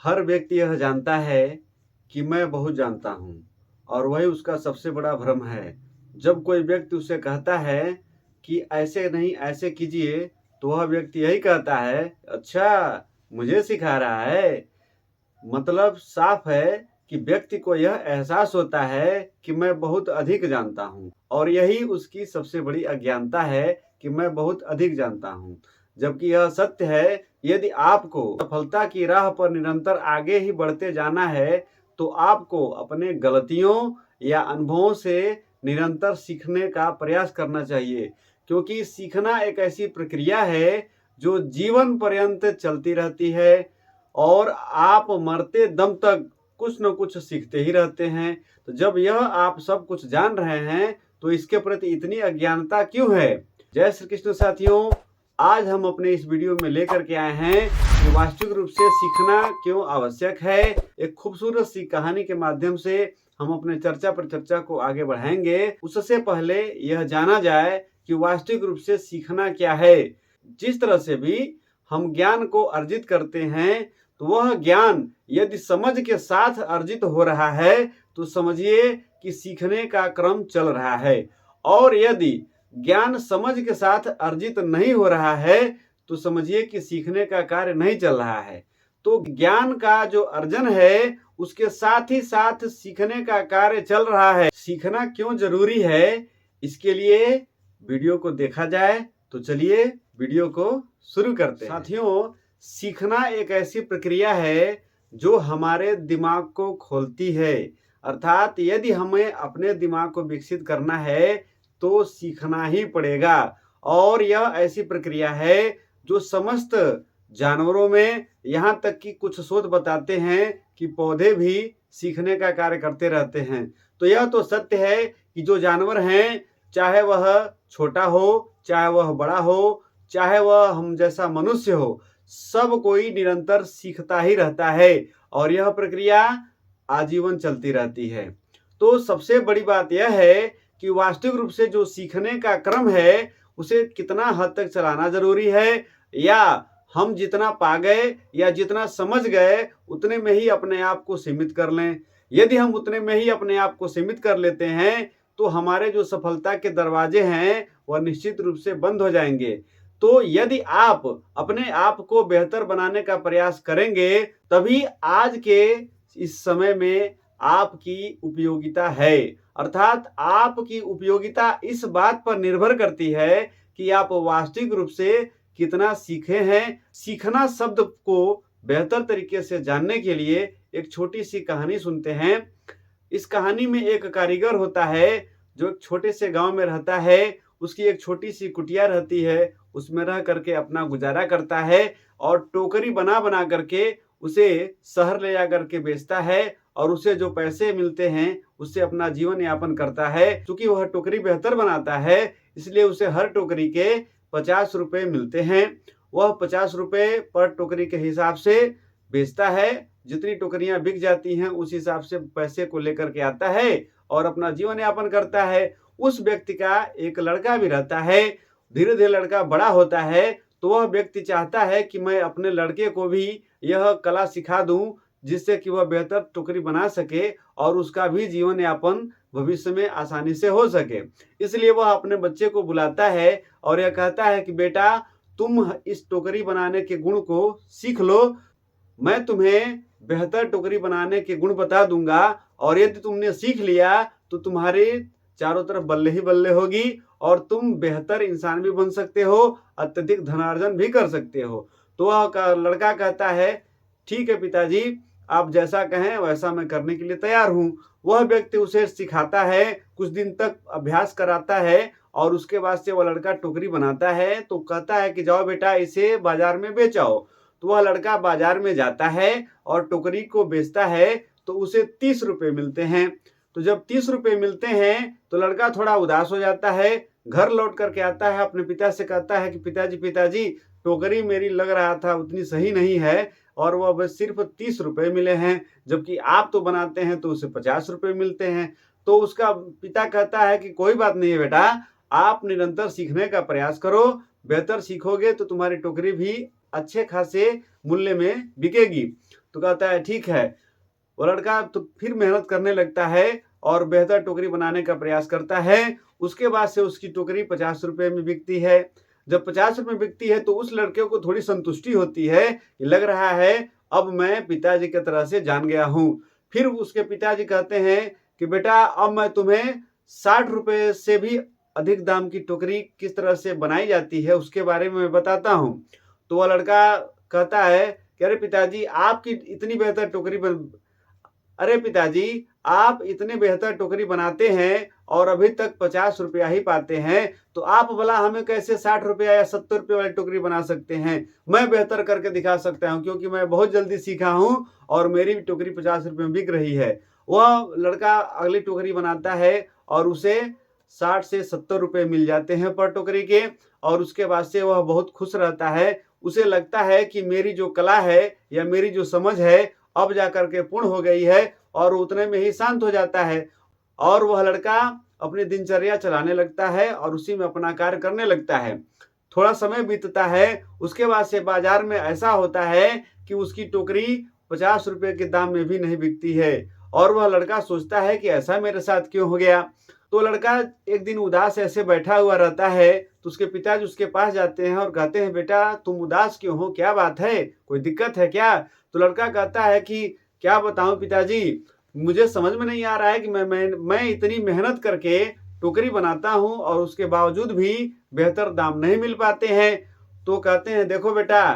हर व्यक्ति यह जानता है कि मैं बहुत जानता हूँ और वही उसका सबसे बड़ा भ्रम है। जब कोई व्यक्ति उसे कहता है कि ऐसे नहीं ऐसे कीजिए, तो वह व्यक्ति यही कहता है, अच्छा मुझे सिखा रहा है। मतलब साफ है कि व्यक्ति को यह एहसास होता है कि मैं बहुत अधिक जानता हूँ और यही उसकी सबसे बड़ी अज्ञानता है कि मैं बहुत अधिक जानता हूँ। जबकि यह सत्य है, यदि आपको सफलता की राह पर निरंतर आगे ही बढ़ते जाना है, तो आपको अपने गलतियों या अनुभवों से निरंतर सीखने का प्रयास करना चाहिए, क्योंकि सीखना एक ऐसी प्रक्रिया है जो जीवन पर्यंत चलती रहती है और आप मरते दम तक कुछ न कुछ सीखते ही रहते हैं। तो जब यह आप सब कुछ जान रहे हैं, तो इसके प्रति इतनी अज्ञानता क्यों है? जय श्री कृष्ण साथियों, आज हम अपने इस वीडियो में लेकर के आए हैं कि वास्तविक रूप से सीखना क्यों आवश्यक है। एक खूबसूरत सी कहानी के माध्यम से हम अपने चर्चा को आगे बढ़ाएंगे। उससे पहले यह जाना जाए कि वास्तविक रूप से सीखना क्या है। जिस तरह से भी हम ज्ञान को अर्जित करते हैं, तो वह ज्ञान यदि समझ के साथ अर्जित हो रहा है, तो समझिए कि सीखने का क्रम चल रहा है। और यदि ज्ञान समझ के साथ अर्जित नहीं हो रहा है, तो समझिए कि सीखने का कार्य नहीं चल रहा है। तो ज्ञान का जो अर्जन है, उसके साथ ही साथ सीखने का कार्य चल रहा है। सीखना क्यों जरूरी है, इसके लिए वीडियो को देखा जाए। तो चलिए वीडियो को शुरू करते हैं। साथियों, सीखना एक ऐसी प्रक्रिया है जो हमारे दिमाग को खोलती है। अर्थात यदि हमें अपने दिमाग को विकसित करना है, तो सीखना ही पड़ेगा। और यह ऐसी प्रक्रिया है जो समस्त जानवरों में, यहाँ तक कि कुछ शोध बताते हैं कि पौधे भी सीखने का कार्य करते रहते हैं। तो यह तो सत्य है कि जो जानवर हैं, चाहे वह छोटा हो, चाहे वह बड़ा हो, चाहे वह हम जैसा मनुष्य हो, सब कोई निरंतर सीखता ही रहता है और यह प्रक्रिया आजीवन चलती रहती है। तो सबसे बड़ी बात यह है कि वास्तविक रूप से जो सीखने का क्रम है, उसे कितना हद तक चलाना जरूरी है, या हम जितना पा गए या जितना समझ गए उतने में ही अपने आप को सीमित कर लें। यदि हम उतने में ही अपने आप को सीमित कर लेते हैं, तो हमारे जो सफलता के दरवाजे हैं वह निश्चित रूप से बंद हो जाएंगे। तो यदि आप अपने आप को बेहतर बनाने का प्रयास करेंगे, तभी आज के इस समय में आपकी उपयोगिता है। अर्थात आपकी उपयोगिता इस बात पर निर्भर करती है कि आप वास्तविक रूप से कितना सीखे हैं। सीखना शब्द को बेहतर तरीके से जानने के लिए एक छोटी सी कहानी सुनते हैं। इस कहानी में एक कारीगर होता है जो एक छोटे से गांव में रहता है। उसकी एक छोटी सी कुटिया रहती है, उसमें रह करके अपना गुजारा करता है और टोकरी बना बना करके उसे शहर ले जा करके बेचता है और उसे जो पैसे मिलते हैं उससे अपना जीवन यापन करता है। क्योंकि वह टोकरी बेहतर बनाता है, इसलिए उसे हर टोकरी के 50 रुपए मिलते हैं। वह 50 रुपए पर टोकरी के हिसाब से बेचता है। जितनी टोकरियां बिक जाती हैं उस हिसाब से पैसे को लेकर के आता है और अपना जीवन यापन करता है। उस व्यक्ति का एक लड़का भी रहता है। धीरे धीरे लड़का बड़ा होता है, तो वह व्यक्ति चाहता है कि मैं अपने लड़के को भी यह कला सिखा दूं, जिससे कि वह बेहतर टोकरी बना सके और उसका भी जीवन यापन भविष्य में आसानी से हो सके। इसलिए वह अपने बच्चे को बुलाता है और यह कहता है कि बेटा, तुम इस टोकरी बनाने के गुण को सीख लो, मैं तुम्हें बेहतर टोकरी बनाने के गुण बता दूंगा और यदि तुमने सीख लिया तो तुम्हारे चारों तरफ बल्ले ही बल्ले होगी और तुम बेहतर इंसान भी बन सकते हो, अत्यधिक धनार्जन भी कर सकते हो। तो वह लड़का कहता है, ठीक है पिताजी, आप जैसा कहें वैसा मैं करने के लिए तैयार हूँ। वह व्यक्ति उसे सिखाता है, कुछ दिन तक अभ्यास कराता है और उसके बाद से वह लड़का टोकरी बनाता है। तो कहता है कि जाओ बेटा, इसे बाजार में बेच आओ। तो वह लड़का बाजार में जाता है और टोकरी को बेचता है, तो उसे 30 रुपए मिलते हैं। तो जब 30 रुपए मिलते हैं तो लड़का थोड़ा उदास हो जाता है। घर लौट करके आता है, अपने पिता से कहता है कि पिताजी पिताजी, टोकरी मेरी लग रहा था उतनी सही नहीं है और वह बस सिर्फ 30 रुपए मिले हैं, जबकि आप तो बनाते हैं तो उसे 50 रुपए मिलते हैं। तो उसका पिता कहता है कि कोई बात नहीं है बेटा, आप निरंतर सीखने का प्रयास करो, बेहतर सीखोगे तो तुम्हारी टोकरी भी अच्छे खासे मूल्य में बिकेगी। तो कहता है ठीक है। वो लड़का तो फिर मेहनत करने लगता है और बेहतर टोकरी बनाने का प्रयास करता है। उसके बाद से उसकी टोकरी 50 रुपए में बिकती है। जब 50 रुपए में बिकती है तो उस लड़के को थोड़ी संतुष्टि होती है कि लग रहा है अब मैं पिताजी की तरह से जान गया हूँ। फिर उसके पिताजी कहते हैं कि बेटा अब मैं तुम्हें 60 रुपए से भी अधिक दाम की टोकरी किस तरह से बनाई जाती है उसके बारे में मैं बताता हूँ। तो वह लड़का कहता है कि अरे पिताजी आपकी इतनी बेहतर टोकरी अरे पिताजी आप इतने बेहतर टोकरी बनाते हैं और अभी तक 50 रुपया ही पाते हैं, तो आप भला हमें कैसे 60 रुपया या 70 रुपये वाली टोकरी बना सकते हैं। मैं बेहतर करके दिखा सकता हूँ क्योंकि मैं बहुत जल्दी सीखा हूँ और मेरी भी टोकरी 50 रुपये में बिक रही है। वह लड़का अगली टोकरी बनाता है और उसे 60 से 70 रुपये मिल जाते हैं पर टोकरी के, और उसके बाद से वह बहुत खुश रहता है। उसे लगता है कि मेरी जो कला है या मेरी जो समझ है अब जाकर के पूर्ण हो गई है, और उतने में ही शांत हो जाता है और वह लड़का अपनी दिनचर्या चलाने लगता है और उसी में अपना कार्य करने लगता है। थोड़ा समय बीतता है, उसके बाद से बाजार में ऐसा होता है कि उसकी टोकरी 50 रुपए के दाम में भी नहीं बिकती है और वह लड़का सोचता है कि ऐसा मेरे साथ क्यों हो गया। तो लड़का एक दिन उदास ऐसे बैठा हुआ रहता है, तो उसके पिताजी उसके पास जाते हैं और कहते हैं बेटा तुम उदास क्यों हो, क्या बात है, कोई दिक्कत है क्या। तो लड़का कहता है कि क्या बताऊं पिताजी, मुझे समझ में नहीं आ रहा है कि मैं इतनी मेहनत करके टोकरी बनाता हूं और उसके बावजूद भी बेहतर दाम नहीं मिल पाते हैं। तो कहते हैं देखो बेटा,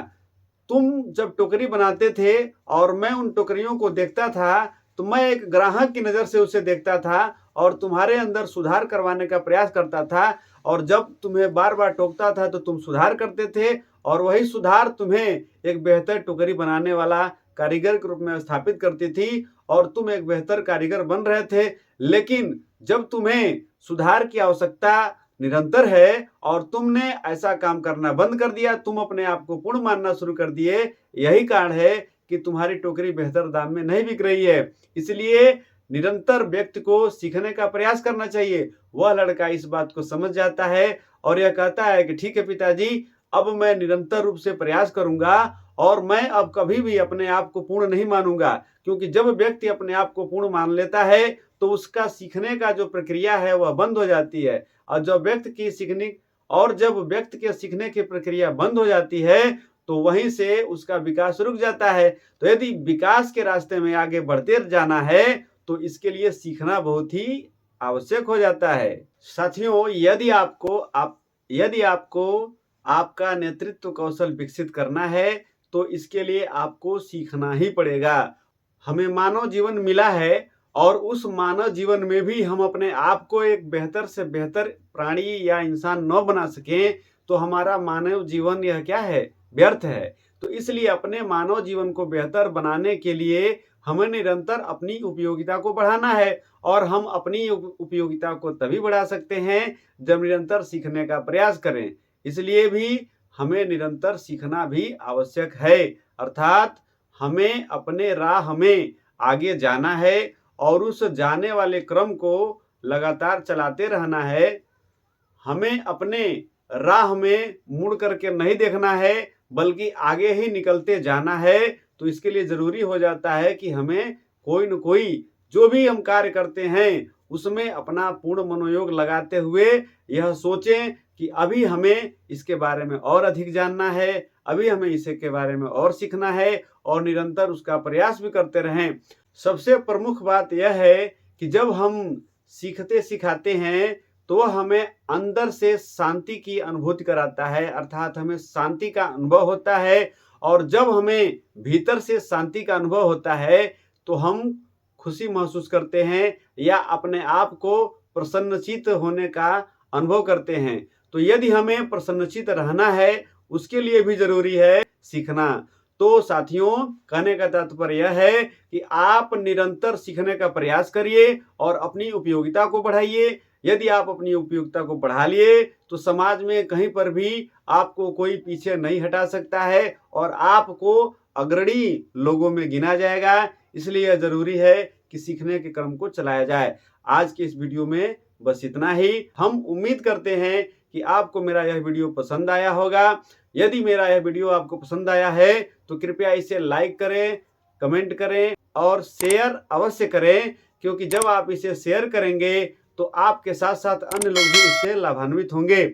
तुम जब टोकरी बनाते थे और मैं उन टोकरियों को देखता था तो मैं एक ग्राहक की नजर से उसे देखता था और तुम्हारे अंदर सुधार करवाने का प्रयास करता था, और जब तुम्हें बार बार टोकता था तो तुम सुधार करते थे और वही सुधार तुम्हें एक बेहतर टोकरी बनाने वाला कारीगर के रूप में स्थापित करती थी और तुम एक बेहतर कारीगर बन रहे थे। लेकिन जब तुम्हें सुधार की आवश्यकता निरंतर है और तुमने ऐसा काम करना बंद कर दिया, तुम अपने आप को पूर्ण मानना शुरू कर दिए, यही कारण है कि तुम्हारी टोकरी बेहतर दाम में नहीं बिक रही है। इसलिए निरंतर व्यक्ति को सीखने का प्रयास करना चाहिए। वह लड़का इस बात को समझ जाता है और यह कहता है कि ठीक है पिताजी, अब मैं निरंतर रूप से प्रयास करूंगा और मैं अब कभी भी अपने आप को पूर्ण नहीं मानूंगा, क्योंकि जब व्यक्ति अपने आप को पूर्ण मान लेता है तो उसका सीखने का जो प्रक्रिया है वह बंद हो जाती है, और जब व्यक्ति के सीखने की प्रक्रिया बंद हो जाती है तो वहीं से उसका विकास रुक जाता है। तो यदि विकास के रास्ते में आगे बढ़ते जाना है तो इसके लिए सीखना बहुत ही आवश्यक हो जाता है। साथियों, यदि आपको आपका नेतृत्व कौशल विकसित करना है तो इसके लिए आपको सीखना ही पड़ेगा। हमें मानव जीवन मिला है और उस मानव जीवन में भी हम अपने आप को एक बेहतर से बेहतर प्राणी या इंसान न बना सकें तो हमारा मानव जीवन यह क्या है, व्यर्थ है। तो इसलिए अपने मानव जीवन को बेहतर बनाने के लिए हमें निरंतर अपनी उपयोगिता को बढ़ाना है, और हम अपनी उपयोगिता को तभी बढ़ा सकते हैं जब निरंतर सीखने का प्रयास करें। इसलिए भी हमें निरंतर सीखना भी आवश्यक है, अर्थात हमें अपने राह में आगे जाना है और उस जाने वाले क्रम को लगातार चलाते रहना है। हमें अपने राह में मुड़ करके नहीं देखना है बल्कि आगे ही निकलते जाना है। तो इसके लिए जरूरी हो जाता है कि हमें कोई न कोई जो भी हम कार्य करते हैं उसमें अपना पूर्ण मनोयोग लगाते हुए यह सोचें कि अभी हमें इसके बारे में और अधिक जानना है, अभी हमें इसके बारे में और सीखना है, और निरंतर उसका प्रयास भी करते रहें। सबसे प्रमुख बात यह है कि जब हम सीखते सिखाते हैं तो हमें अंदर से शांति की अनुभूति कराता है, अर्थात हमें शांति का अनुभव होता है, और जब हमें भीतर से शांति का अनुभव होता है तो हम खुशी महसूस करते हैं या अपने आप को प्रसन्नचित्त होने का अनुभव करते हैं। तो यदि हमें प्रसन्नचित्त रहना है उसके लिए भी जरूरी है सीखना। तो साथियों, कहने का तात्पर्य यह है कि आप निरंतर सीखने का प्रयास करिए और अपनी उपयोगिता को बढ़ाइए। यदि आप अपनी उपयोगिता को बढ़ा लिए तो समाज में कहीं पर भी आपको कोई पीछे नहीं हटा सकता है और आपको अग्रणी लोगों में गिना जाएगा। इसलिए जरूरी है कि सीखने के क्रम को चलाया जाए। आज के इस वीडियो में बस इतना ही। हम उम्मीद करते हैं कि आपको मेरा यह वीडियो पसंद आया होगा। यदि मेरा यह वीडियो आपको पसंद आया है तो कृपया इसे लाइक करें, कमेंट करें और शेयर अवश्य करें, क्योंकि जब आप इसे शेयर करेंगे तो आपके साथ साथ अन्य लोग भी इससे लाभान्वित होंगे।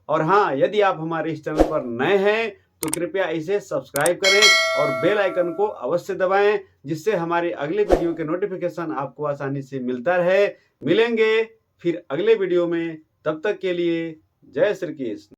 और हाँ, यदि आप हमारे इस चैनल पर नए हैं तो कृपया इसे सब्सक्राइब करें और बेल आइकन को अवश्य दबाएं, जिससे हमारे अगले वीडियो के नोटिफिकेशन आपको आसानी से मिलता रहे। मिलेंगे फिर अगले वीडियो में, तब तक के लिए जय श्री कृष्ण।